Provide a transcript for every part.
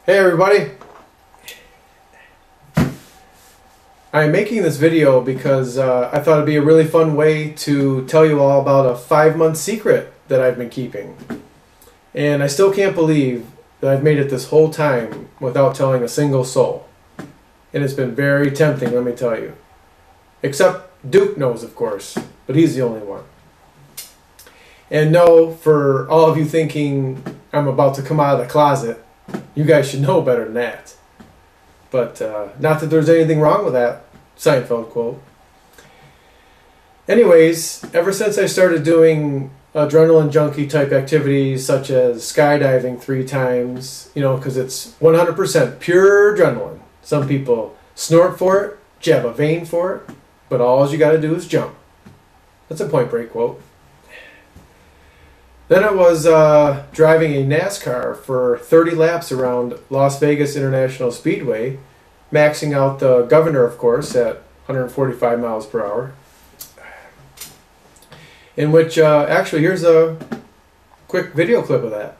Hey everybody! I'm making this video because I thought it'd be a really fun way to tell you all about a 5-month secret that I've been keeping. And I still can't believe that I've made it this whole time without telling a single soul. And it's been very tempting, let me tell you. Except Duke knows, of course, but he's the only one. And no, for all of you thinking I'm about to come out of the closet, you guys should know better than that. But not that there's anything wrong with that Seinfeld quote. Anyways, ever since I started doing adrenaline junkie type activities such as skydiving 3 times, you know, because it's 100% pure adrenaline. Some people snort for it, jab a vein for it, but all you got to do is jump. That's a Point Break quote. Then I was driving a NASCAR for 30 laps around Las Vegas International Speedway, maxing out the governor, of course, at 145 miles per hour. In which, actually, here's a quick video clip of that.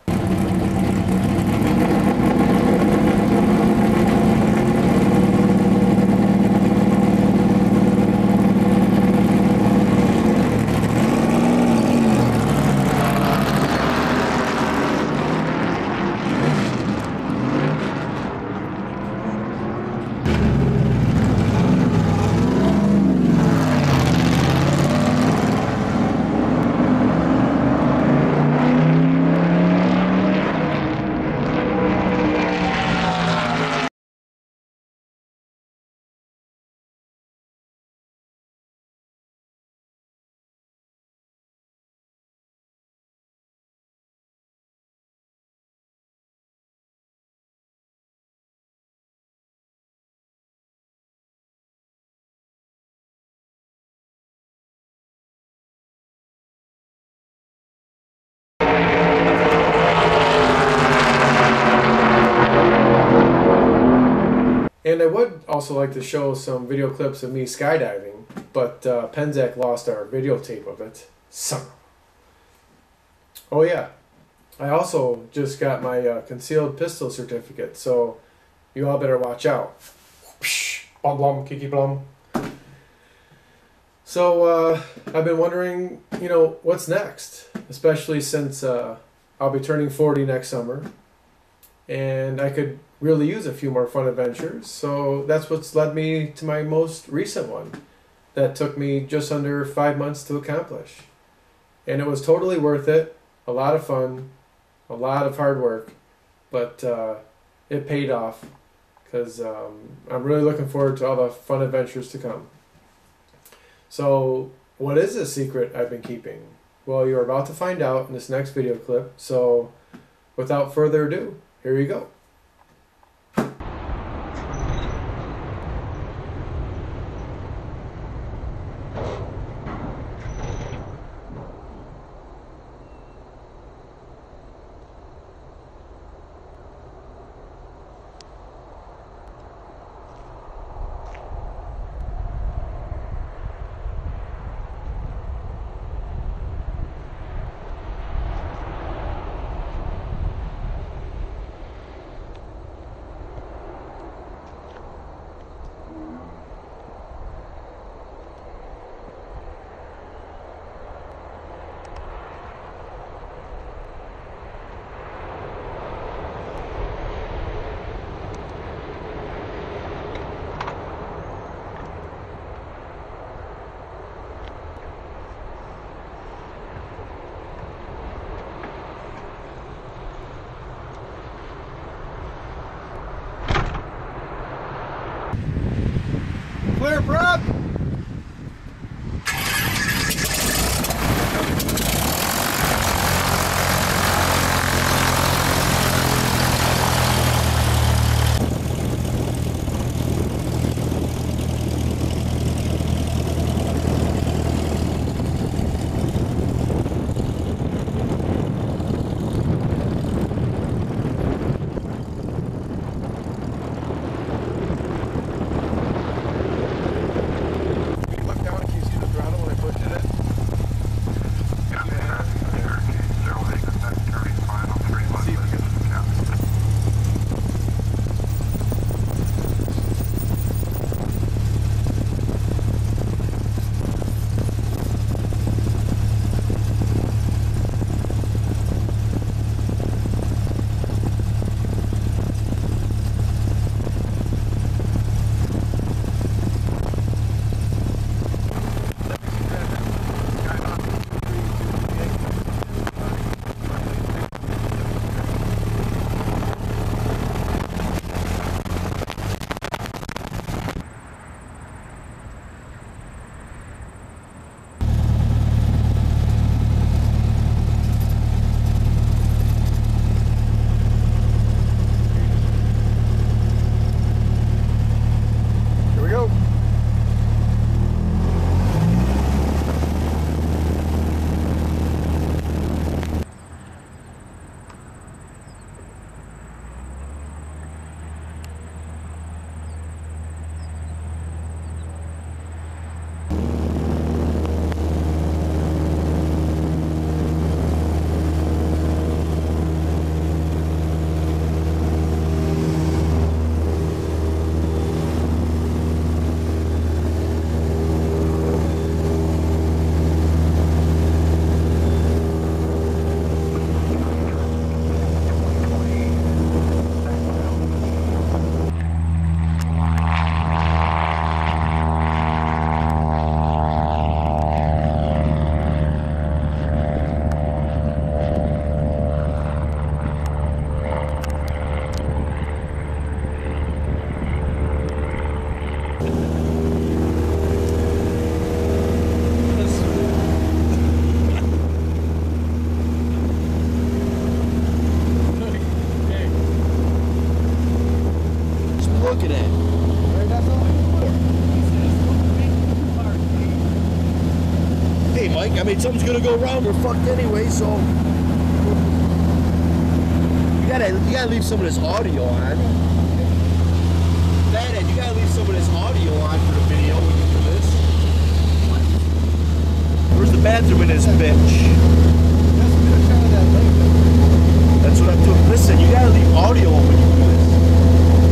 And I would also like to show some video clips of me skydiving, but Penzak lost our videotape of it. Son. Oh yeah, I also just got my concealed pistol certificate, so you all better watch out. Blum blum, kiki blum. So I've been wondering, you know, what's next? Especially since I'll be turning 40 next summer, and I could really use a few more fun adventures, so that's what's led me to my most recent one that took me just under 5 months to accomplish. And it was totally worth it, a lot of fun, a lot of hard work, but it paid off because I'm really looking forward to all the fun adventures to come. So what is this secret I've been keeping? Well, you're about to find out in this next video clip, so without further ado, here you go. Clear, prep! looking at? Hey, Mike, I mean, something's gonna go wrong. We're fucked anyway, so you gotta leave some of this audio on. Dad, you gotta leave some of this audio on for the video when you do this. Where's the bathroom in this bitch? That's what I'm doing. Listen, you gotta leave audio on when you do this.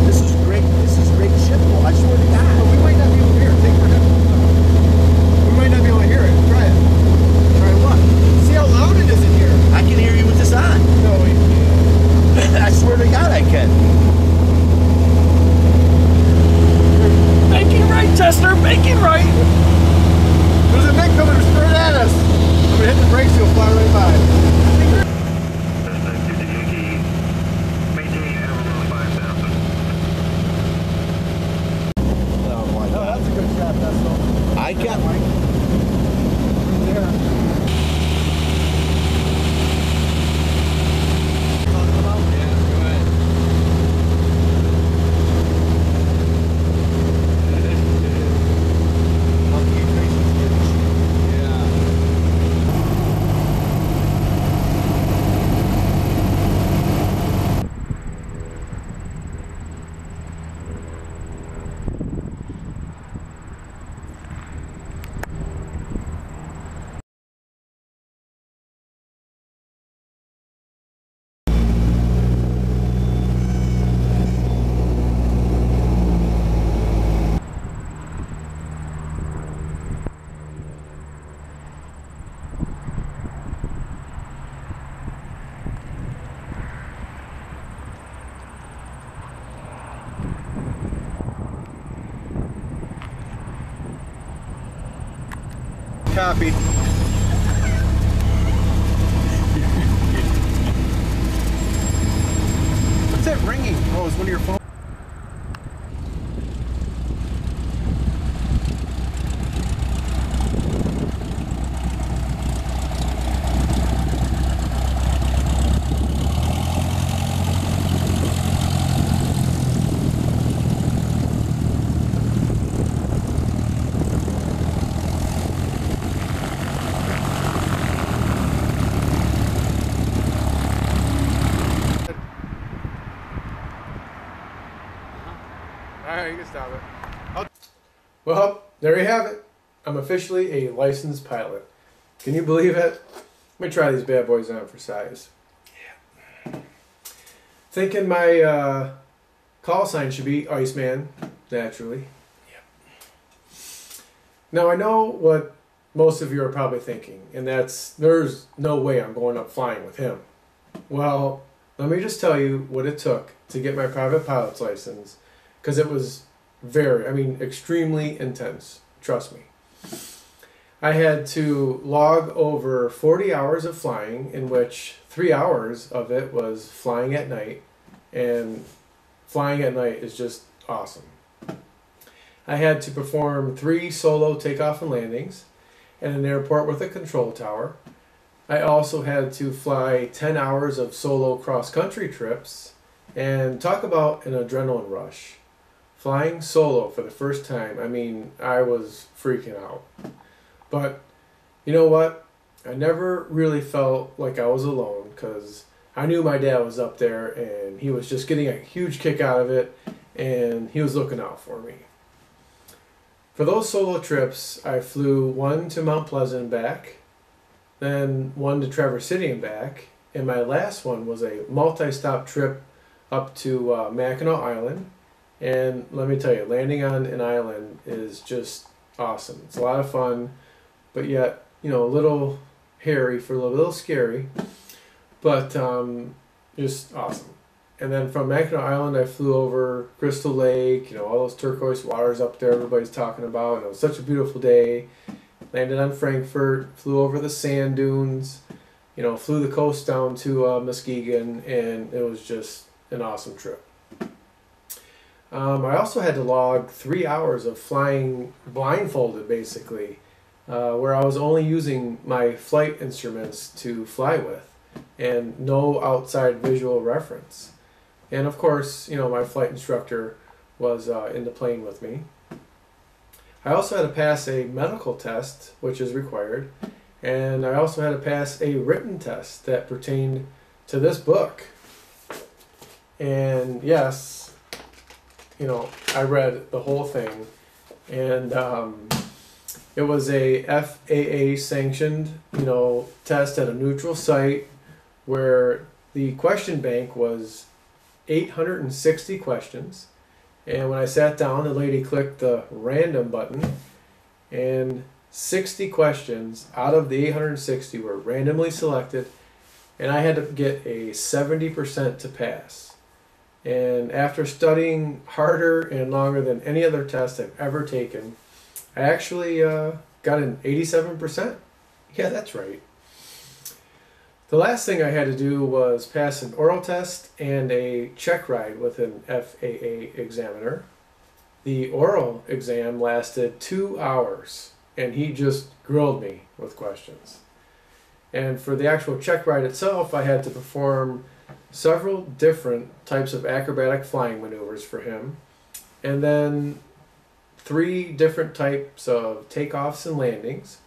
This is great. This is great shit, though. I swear to God. We might not be able to hear it. Take our headphones. We might not be able to hear it. Try it. Try what? See how loud it is in here. I can hear you with this on. No, we can't. I swear to God, I can. Making right, Tester, making right. There's a Nick coming straight at us. I'm gonna hit the brakes, he'll fly right by. No, that's a good shot, that's all. I got Mike. Right there. Copy. What's that ringing? Oh, it's one of your phones. Alright, you can stop it. Well, there you have it. I'm officially a licensed pilot. Can you believe it? Let me try these bad boys on for size. Yeah. Thinking my call sign should be Iceman, naturally. Yeah. Now I know what most of you are probably thinking, and that's there's no way I'm going up flying with him. Well, let me just tell you what it took to get my private pilot's license. Because it was extremely intense. Trust me. I had to log over 40 hours of flying, in which 3 hours of it was flying at night. And flying at night is just awesome. I had to perform 3 solo takeoff and landings at an airport with a control tower. I also had to fly 10 hours of solo cross-country trips. And talk about an adrenaline rush. Flying solo for the first time, I was freaking out. But you know what? I never really felt like I was alone because I knew my dad was up there and he was just getting a huge kick out of it and he was looking out for me. For those solo trips, I flew one to Mount Pleasant and back, then one to Traverse City and back, and my last one was a multi-stop trip up to Mackinac Island. And let me tell you, landing on an island is just awesome. It's a lot of fun, but yet, a little hairy, for a little scary, but just awesome. And then from Mackinac Island, I flew over Crystal Lake, all those turquoise waters up there everybody's talking about. And it was such a beautiful day. Landed on Frankfurt, flew over the sand dunes, flew the coast down to Muskegon, and it was just an awesome trip. I also had to log 3 hours of flying blindfolded, basically, where I was only using my flight instruments to fly with and no outside visual reference. And of course, my flight instructor was in the plane with me. I also had to pass a medical test, which is required, and I also had to pass a written test that pertained to this book. And yes, I read the whole thing, and it was a FAA sanctioned, test at a neutral site where the question bank was 860 questions. And when I sat down, the lady clicked the random button, and 60 questions out of the 860 were randomly selected, and I had to get a 70% to pass. And after studying harder and longer than any other test I've ever taken, I actually got an 87%. Yeah, that's right. The last thing I had to do was pass an oral test and a check ride with an FAA examiner. The oral exam lasted 2 hours, and he just grilled me with questions. And for the actual check ride itself, I had to perform several different types of acrobatic flying maneuvers for him, and then 3 different types of takeoffs and landings,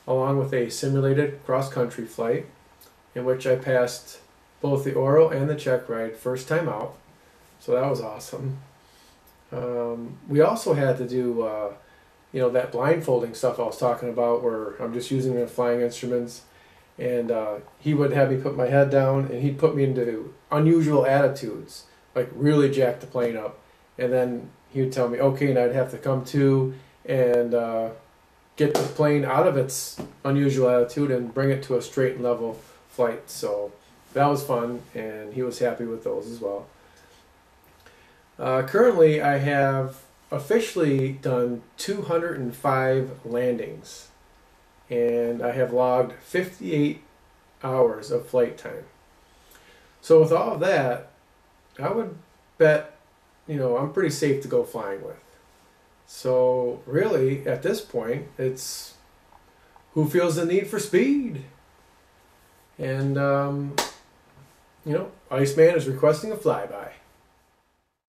along with a simulated cross-country flight, in which I passed both the oral and the check ride first time out. So that was awesome. We also had to do, that blindfolding stuff I was talking about, where I'm just using the flying instruments, and he would have me put my head down, and he'd put me into unusual attitudes, like really jack the plane up, and then he would tell me, okay, and I'd have to come to and get the plane out of its unusual attitude and bring it to a straight and level flight. So that was fun, and he was happy with those as well. Currently, I have officially done 205 landings, and I have logged 58 hours of flight time. So with all of that, I would bet, I'm pretty safe to go flying with. So really, at this point, it's who feels the need for speed? And, Iceman is requesting a flyby.